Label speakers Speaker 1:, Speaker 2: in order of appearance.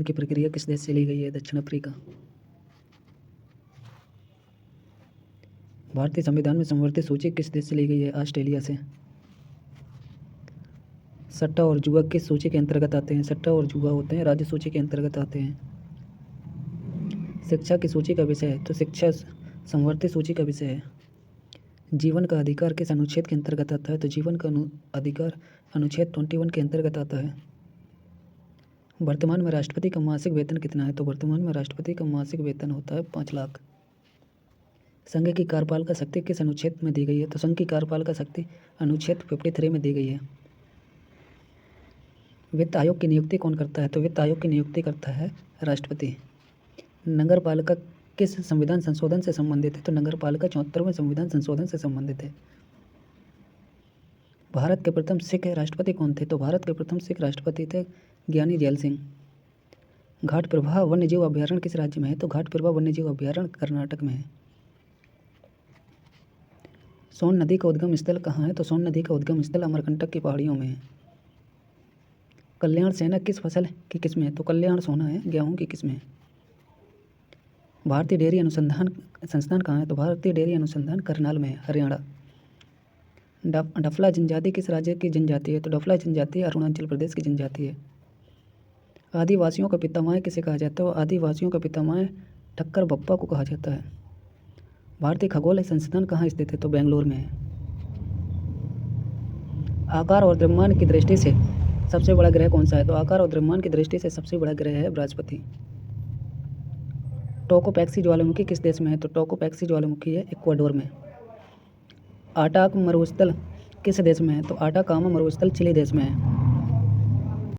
Speaker 1: की प्रक्रिया किस देश से ली गई है? दक्षिण अफ्रीका। भारतीय संविधान में समवर्ती सूची किस देश से ली गई है? ऑस्ट्रेलिया से। सट्टा और जुआ किस सूची के अंतर्गत आते हैं? सट्टा और जुआ होते हैं राज्य सूची के अंतर्गत आते हैं। शिक्षा की सूची का विषय है तो शिक्षा समवर्ती सूची का विषय है। जीवन का अधिकार किस अनुच्छेद के अंतर्गत आता है? तो जीवन का अधिकार अनुच्छेद 21 के अंतर्गत आता है। वर्तमान में राष्ट्रपति का मासिक वेतन कितना है? तो वर्तमान में राष्ट्रपति का मासिक वेतन होता है 5 लाख। संघ की कार्यपालिका शक्ति किस अनुच्छेद में दी गई है? तो संघ की कार्यपालिका शक्ति अनुच्छेद 53 में दी गई है। वित्त आयोग की नियुक्ति कौन करता है? तो वित्त आयोग की नियुक्ति करता है राष्ट्रपति। नगर पालिका किस संविधान संशोधन से संबंधित है? तो नगर पालिका 74वें संविधान संशोधन से संबंधित है। भारत के प्रथम सिख राष्ट्रपति कौन थे? तो भारत के प्रथम सिख राष्ट्रपति थे ज्ञानी जैल सिंह। घाट प्रवाह वन्यजीव अभ्यारण्य किस राज्य में है? तो घाट प्रवाह वन्यजीव अभ्यारण्य कर्नाटक में है। सोन नदी का उद्गम स्थल कहाँ है? तो सोन नदी का उद्गम स्थल अमरकंटक की पहाड़ियों में है। कल्याण सेना किस फसल की किस्म है? तो कल्याण सोना है, गेहूं की किस्म है। भारतीय डेयरी अनुसंधान संस्थान कहाँ है? तो भारतीय डेयरी अनुसंधान करनाल में है, हरियाणा। डफला जनजाति किस राज्य की जनजाति है? तो डफला जनजाति अरुणाचल प्रदेश की जनजाति है। आदिवासियों का पितामह किसे कहा जाता है? आदिवासियों का पितामह ठक्कर बप्पा को कहा जाता है। भारतीय खगोल संस्थान कहाँ स्थित है? तो बेंगलोर में है। आकार और द्रव्यमान की दृष्टि से सबसे बड़ा ग्रह कौन सा है? तो आकार और द्रव्यमान की दृष्टि से सबसे बड़ा ग्रह है बृहस्पति। टोकोपैक्सी ज्वालामुखी किस देश में है? तो टोकोपैक्सी ज्वालामुखी है इक्वाडोर में। आटाक मरुस्थल किस देश में है? तो आटाकामा मरुस्थल चिली देश में है।